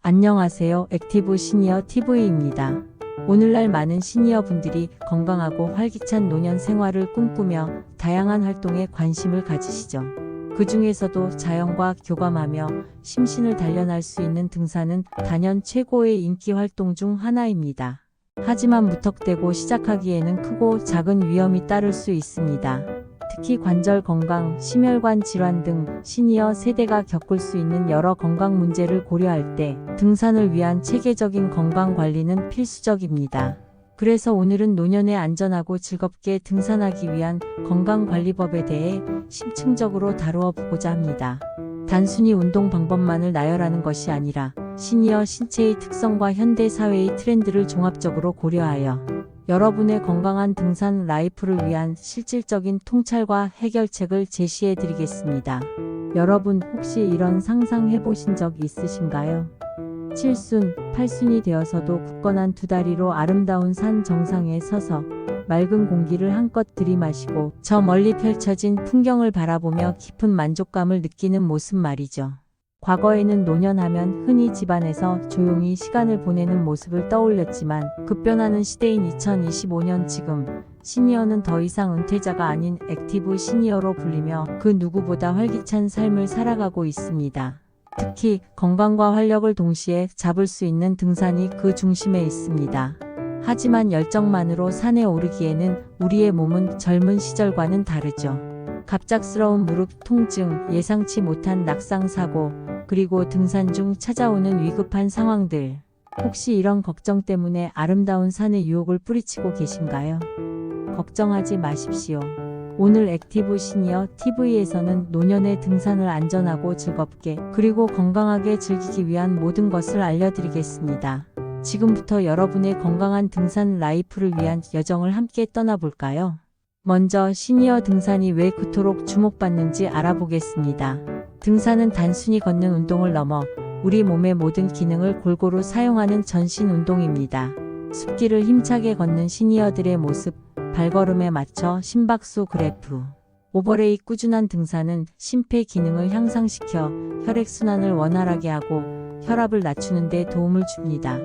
안녕하세요. 액티브 시니어 TV입니다. 오늘날 많은 시니어 분들이 건강하고 활기찬 노년 생활을 꿈꾸며 다양한 활동에 관심을 가지시죠. 그 중에서도 자연과 교감하며 심신을 단련할 수 있는 등산은 단연 최고의 인기 활동 중 하나입니다. 하지만 무턱대고 시작하기에는 크고 작은 위험이 따를 수 있습니다. 특히 관절 건강, 심혈관 질환 등 시니어 세대가 겪을 수 있는 여러 건강 문제를 고려할 때 등산을 위한 체계적인 건강 관리는 필수적입니다. 그래서 오늘은 노년에 안전하고 즐겁게 등산하기 위한 건강관리법에 대해 심층적으로 다루어 보고자 합니다. 단순히 운동 방법만을 나열하는 것이 아니라 시니어 신체의 특성과 현대 사회의 트렌드를 종합적으로 고려하여 여러분의 건강한 등산 라이프를 위한 실질적인 통찰과 해결책을 제시해 드리겠습니다. 여러분 혹시 이런 상상 해보신 적 있으신가요? 7순, 8순이 되어서도 굳건한 두 다리로 아름다운 산 정상에 서서 맑은 공기를 한껏 들이마시고 저 멀리 펼쳐진 풍경을 바라보며 깊은 만족감을 느끼는 모습 말이죠. 과거에는 노년하면 흔히 집안에서 조용히 시간을 보내는 모습을 떠올렸지만 급변하는 시대인 2025년 지금 시니어는 더 이상 은퇴자가 아닌 액티브 시니어로 불리며 그 누구보다 활기찬 삶을 살아가고 있습니다. 특히 건강과 활력을 동시에 잡을 수 있는 등산이 그 중심에 있습니다. 하지만 열정만으로 산에 오르기에는 우리의 몸은 젊은 시절과는 다르죠. 갑작스러운 무릎 통증, 예상치 못한 낙상 사고, 그리고 등산 중 찾아오는 위급한 상황들. 혹시 이런 걱정 때문에 아름다운 산의 유혹을 뿌리치고 계신가요? 걱정하지 마십시오. 오늘 액티브 시니어 TV에서는 노년의 등산을 안전하고 즐겁게 그리고 건강하게 즐기기 위한 모든 것을 알려드리겠습니다. 지금부터 여러분의 건강한 등산 라이프를 위한 여정을 함께 떠나볼까요? 먼저 시니어 등산이 왜 그토록 주목받는지 알아보겠습니다. 등산은 단순히 걷는 운동을 넘어 우리 몸의 모든 기능을 골고루 사용하는 전신 운동입니다. 숲길을 힘차게 걷는 시니어들의 모습, 발걸음에 맞춰 심박수 그래프. 오버레이 꾸준한 등산은 심폐 기능을 향상시켜 혈액순환을 원활하게 하고 혈압을 낮추는 데 도움을 줍니다.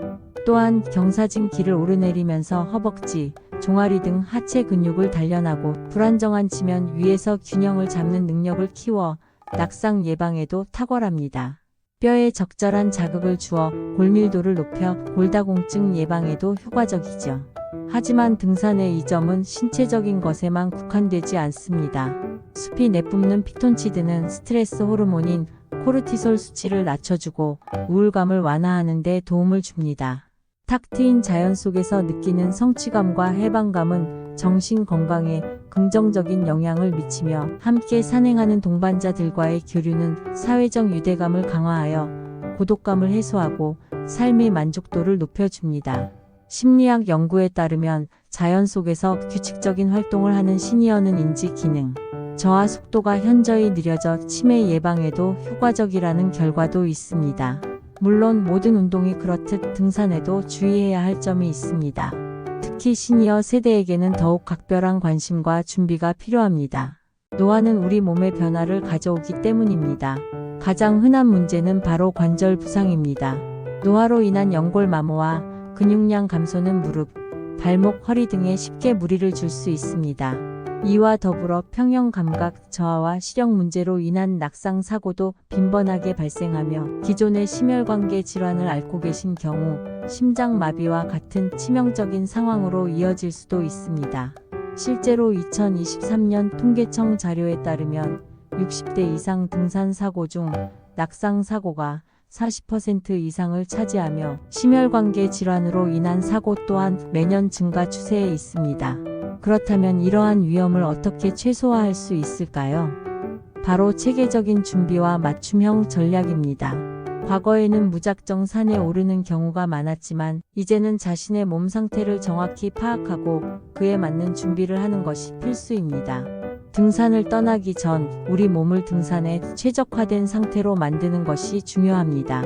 또한 경사진 길을 오르내리면서 허벅지, 종아리 등 하체 근육을 단련하고 불안정한 지면 위에서 균형을 잡는 능력을 키워 낙상 예방에도 탁월합니다. 뼈에 적절한 자극을 주어 골밀도를 높여 골다공증 예방에도 효과적이죠. 하지만 등산의 이점은 신체적인 것에만 국한되지 않습니다. 숲이 내뿜는 피톤치드는 스트레스 호르몬인 코르티솔 수치를 낮춰주고 우울감을 완화하는 데 도움을 줍니다. 탁 트인 자연 속에서 느끼는 성취감과 해방감은 정신 건강에 긍정적인 영향을 미치며 함께 산행하는 동반자들과의 교류는 사회적 유대감을 강화하여 고독감을 해소하고 삶의 만족도를 높여줍니다. 심리학 연구에 따르면 자연 속에서 규칙적인 활동을 하는 시니어는 인지 기능, 저하 속도가 현저히 느려져 치매 예방에도 효과적이라는 결과도 있습니다. 물론 모든 운동이 그렇듯 등산에도 주의해야 할 점이 있습니다. 특히 시니어 세대에게는 더욱 각별한 관심과 준비가 필요합니다. 노화는 우리 몸의 변화를 가져오기 때문입니다. 가장 흔한 문제는 바로 관절 부상입니다. 노화로 인한 연골 마모와 근육량 감소는 무릎, 발목, 허리 등에 쉽게 무리를 줄 수 있습니다. 이와 더불어 평형 감각 저하와 시력 문제로 인한 낙상 사고도 빈번하게 발생하며 기존의 심혈관계 질환을 앓고 계신 경우 심장마비와 같은 치명적인 상황으로 이어질 수도 있습니다. 실제로 2023년 통계청 자료에 따르면 60대 이상 등산 사고 중 낙상 사고가 40% 이상을 차지하며 심혈관계 질환으로 인한 사고 또한 매년 증가 추세에 있습니다. 그렇다면 이러한 위험을 어떻게 최소화할 수 있을까요? 바로 체계적인 준비와 맞춤형 전략입니다. 과거에는 무작정 산에 오르는 경우가 많았지만 이제는 자신의 몸 상태를 정확히 파악하고 그에 맞는 준비를 하는 것이 필수입니다. 등산을 떠나기 전 우리 몸을 등산에 최적화된 상태로 만드는 것이 중요합니다.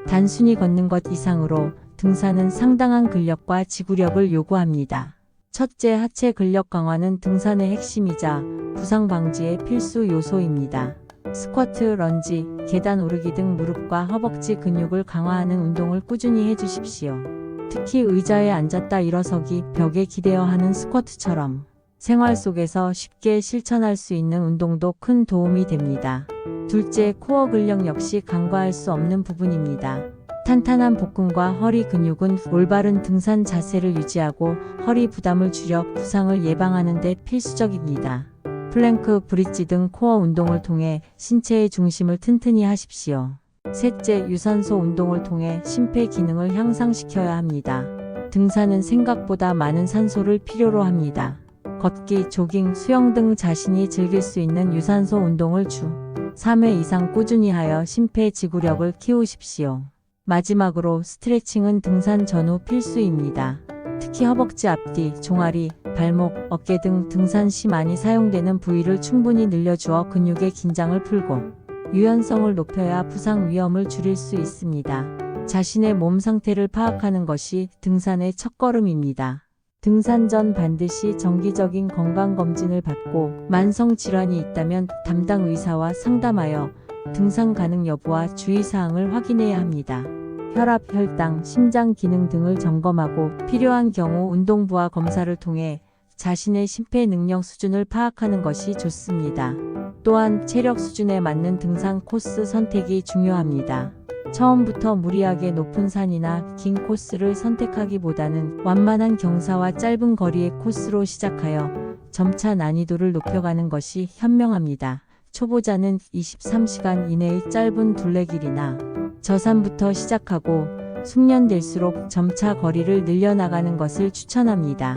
단순히 걷는 것 이상으로 등산은 상당한 근력과 지구력을 요구합니다. 첫째, 하체 근력 강화는 등산의 핵심이자 부상 방지의 필수 요소입니다. 스쿼트, 런지, 계단 오르기 등 무릎과 허벅지 근육을 강화하는 운동을 꾸준히 해주십시오. 특히 의자에 앉았다 일어서기, 벽에 기대어 하는 스쿼트처럼 생활 속에서 쉽게 실천할 수 있는 운동도 큰 도움이 됩니다. 둘째, 코어 근력 역시 간과할 수 없는 부분입니다. 탄탄한 복근과 허리 근육은 올바른 등산 자세를 유지하고 허리 부담을 줄여 부상을 예방하는 데 필수적입니다. 플랭크, 브릿지 등 코어 운동을 통해 신체의 중심을 튼튼히 하십시오. 셋째, 유산소 운동을 통해 심폐 기능을 향상시켜야 합니다. 등산은 생각보다 많은 산소를 필요로 합니다. 걷기, 조깅, 수영 등 자신이 즐길 수 있는 유산소 운동을 주 3회 이상 꾸준히 하여 심폐지구력을 키우십시오. 마지막으로 스트레칭은 등산 전후 필수입니다. 특히 허벅지 앞뒤, 종아리, 발목, 어깨 등 등산 시 많이 사용되는 부위를 충분히 늘려주어 근육의 긴장을 풀고 유연성을 높여야 부상 위험을 줄일 수 있습니다. 자신의 몸 상태를 파악하는 것이 등산의 첫걸음입니다. 등산 전 반드시 정기적인 건강검진을 받고 만성 질환이 있다면 담당 의사와 상담하여 등산 가능 여부와 주의사항을 확인해야 합니다. 혈압, 혈당, 심장 기능 등을 점검하고 필요한 경우 운동부와 검사를 통해 자신의 심폐 능력 수준을 파악하는 것이 좋습니다. 또한 체력 수준에 맞는 등산 코스 선택이 중요합니다. 처음부터 무리하게 높은 산이나 긴 코스를 선택하기보다는 완만한 경사와 짧은 거리의 코스로 시작하여 점차 난이도를 높여가는 것이 현명합니다. 초보자는 23시간 이내의 짧은 둘레길이나 저산부터 시작하고 숙련될수록 점차 거리를 늘려나가는 것을 추천합니다.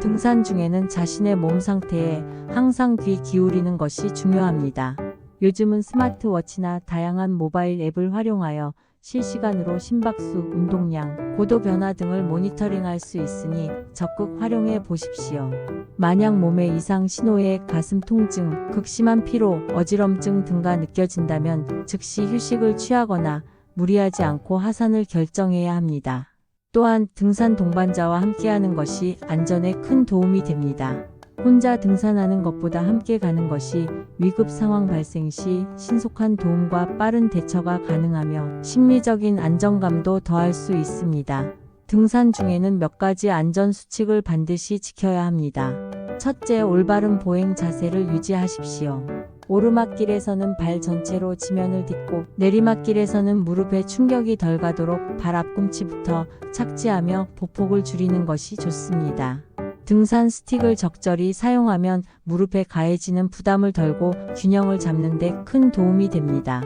등산 중에는 자신의 몸 상태에 항상 귀 기울이는 것이 중요합니다. 요즘은 스마트워치나 다양한 모바일 앱을 활용하여 실시간으로 심박수, 운동량, 고도 변화 등을 모니터링할 수 있으니 적극 활용해 보십시오. 만약 몸에 이상 신호에 가슴 통증, 극심한 피로, 어지럼증 등가 느껴진다면 즉시 휴식을 취하거나 무리하지 않고 하산을 결정해야 합니다. 또한 등산 동반자와 함께하는 것이 안전에 큰 도움이 됩니다. 혼자 등산하는 것보다 함께 가는 것이 위급 상황 발생 시 신속한 도움과 빠른 대처가 가능하며 심리적인 안정감도 더할 수 있습니다. 등산 중에는 몇 가지 안전 수칙을 반드시 지켜야 합니다. 첫째, 올바른 보행 자세를 유지하십시오. 오르막길에서는 발 전체로 지면을 딛고 내리막길에서는 무릎에 충격이 덜 가도록 발 앞꿈치부터 착지하며 보폭을 줄이는 것이 좋습니다. 등산 스틱을 적절히 사용하면 무릎에 가해지는 부담을 덜고 균형을 잡는 데 큰 도움이 됩니다.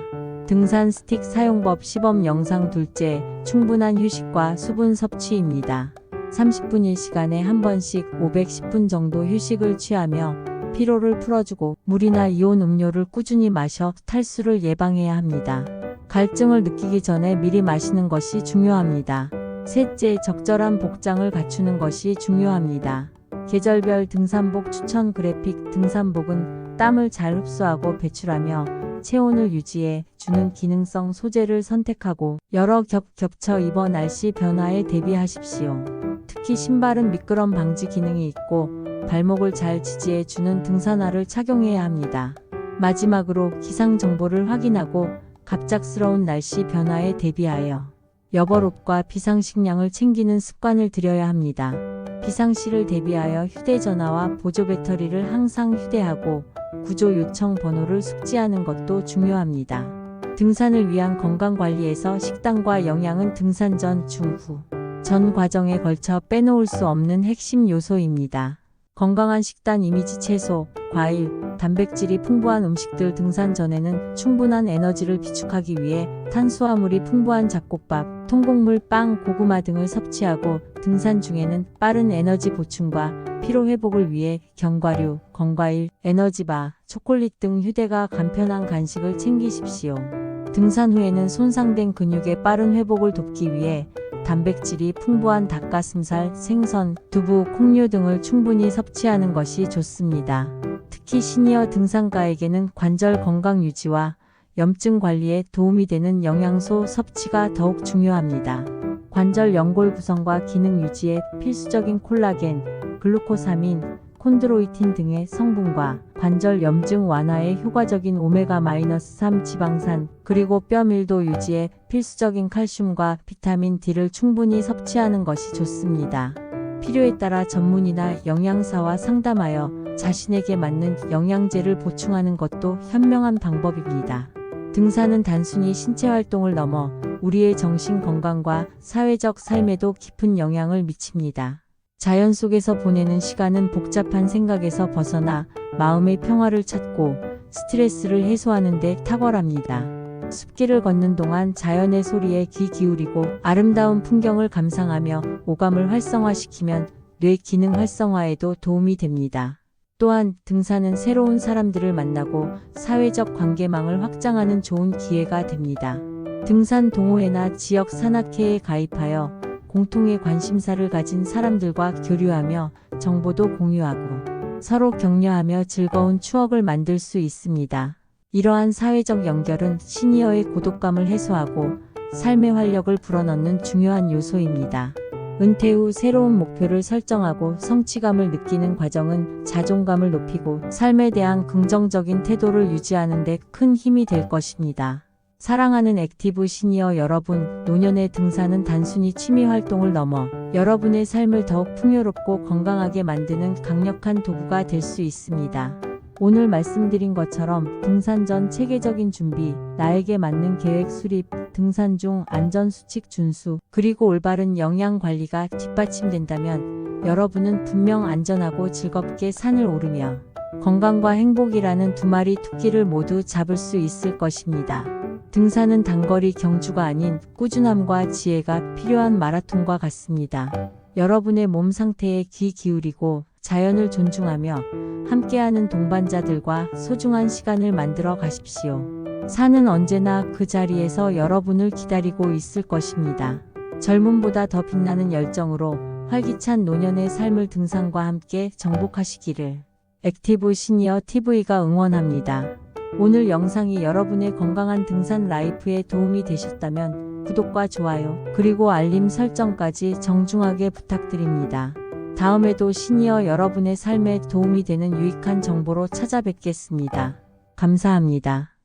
등산 스틱 사용법 시범 영상. 둘째, 충분한 휴식과 수분 섭취입니다. 30분 1시간에 한 번씩 510분 정도 휴식을 취하며 피로를 풀어주고 물이나 이온 음료를 꾸준히 마셔 탈수를 예방해야 합니다. 갈증을 느끼기 전에 미리 마시는 것이 중요합니다. 셋째, 적절한 복장을 갖추는 것이 중요합니다. 계절별 등산복 추천. 그래픽 등산복은 땀을 잘 흡수하고 배출하며 체온을 유지해 주는 기능성 소재를 선택하고 여러 겹쳐 입어 날씨 변화에 대비하십시오. 특히 신발은 미끄럼 방지 기능이 있고 발목을 잘 지지해 주는 등산화를 착용해야 합니다. 마지막으로 기상 정보를 확인하고 갑작스러운 날씨 변화에 대비하여 여벌옷과 비상식량을 챙기는 습관을 들여야 합니다. 비상시를 대비하여 휴대전화와 보조 배터리를 항상 휴대하고 구조 요청 번호를 숙지하는 것도 중요합니다. 등산을 위한 건강관리에서 식단과 영양은 등산 전, 중, 후, 전 과정에 걸쳐 빼놓을 수 없는 핵심 요소입니다. 건강한 식단 이미지. 채소, 과일, 단백질이 풍부한 음식들. 등산 전에는 충분한 에너지를 비축하기 위해 탄수화물이 풍부한 잡곡밥, 통곡물, 빵, 고구마 등을 섭취하고 등산 중에는 빠른 에너지 보충과 피로 회복을 위해 견과류, 건과일, 에너지바, 초콜릿 등 휴대가 간편한 간식을 챙기십시오. 등산 후에는 손상된 근육의 빠른 회복을 돕기 위해 단백질이 풍부한 닭가슴살, 생선, 두부, 콩류 등을 충분히 섭취하는 것이 좋습니다. 특히 시니어 등산가에게는 관절 건강 유지와 염증 관리에 도움이 되는 영양소 섭취가 더욱 중요합니다. 관절 연골 구성과 기능 유지에 필수적인 콜라겐, 글루코사민, 콘드로이틴 등의 성분과 관절 염증 완화에 효과적인 오메가-3 지방산, 그리고 뼈 밀도 유지에 필수적인 칼슘과 비타민 D를 충분히 섭취하는 것이 좋습니다. 필요에 따라 전문의나 영양사와 상담하여 자신에게 맞는 영양제를 보충하는 것도 현명한 방법입니다. 등산은 단순히 신체 활동을 넘어 우리의 정신 건강과 사회적 삶에도 깊은 영향을 미칩니다. 자연 속에서 보내는 시간은 복잡한 생각에서 벗어나 마음의 평화를 찾고 스트레스를 해소하는 데 탁월합니다. 숲길을 걷는 동안 자연의 소리에 귀 기울이고 아름다운 풍경을 감상하며 오감을 활성화시키면 뇌 기능 활성화에도 도움이 됩니다. 또한 등산은 새로운 사람들을 만나고 사회적 관계망을 확장하는 좋은 기회가 됩니다. 등산 동호회나 지역 산악회에 가입하여 공통의 관심사를 가진 사람들과 교류하며 정보도 공유하고 서로 격려하며 즐거운 추억을 만들 수 있습니다. 이러한 사회적 연결은 시니어의 고독감을 해소하고 삶의 활력을 불어넣는 중요한 요소입니다. 은퇴 후 새로운 목표를 설정하고 성취감을 느끼는 과정은 자존감을 높이고 삶에 대한 긍정적인 태도를 유지하는 데 큰 힘이 될 것입니다. 사랑하는 액티브 시니어 여러분, 노년의 등산은 단순히 취미 활동을 넘어 여러분의 삶을 더욱 풍요롭고 건강하게 만드는 강력한 도구가 될 수 있습니다. 오늘 말씀드린 것처럼 등산 전 체계적인 준비, 나에게 맞는 계획 수립, 등산 중 안전수칙 준수, 그리고 올바른 영양 관리가 뒷받침된다면 여러분은 분명 안전하고 즐겁게 산을 오르며 건강과 행복이라는 두 마리 토끼를 모두 잡을 수 있을 것입니다. 등산은 단거리 경주가 아닌 꾸준함과 지혜가 필요한 마라톤과 같습니다. 여러분의 몸 상태에 귀 기울이고 자연을 존중하며 함께하는 동반자들과 소중한 시간을 만들어 가십시오. 산은 언제나 그 자리에서 여러분을 기다리고 있을 것입니다. 젊음보다 더 빛나는 열정으로 활기찬 노년의 삶을 등산과 함께 정복하시기를 액티브 시니어 TV가 응원합니다. 오늘 영상이 여러분의 건강한 등산 라이프에 도움이 되셨다면 구독과 좋아요, 그리고 알림 설정까지 정중하게 부탁드립니다. 다음에도 시니어 여러분의 삶에 도움이 되는 유익한 정보로 찾아뵙겠습니다. 감사합니다.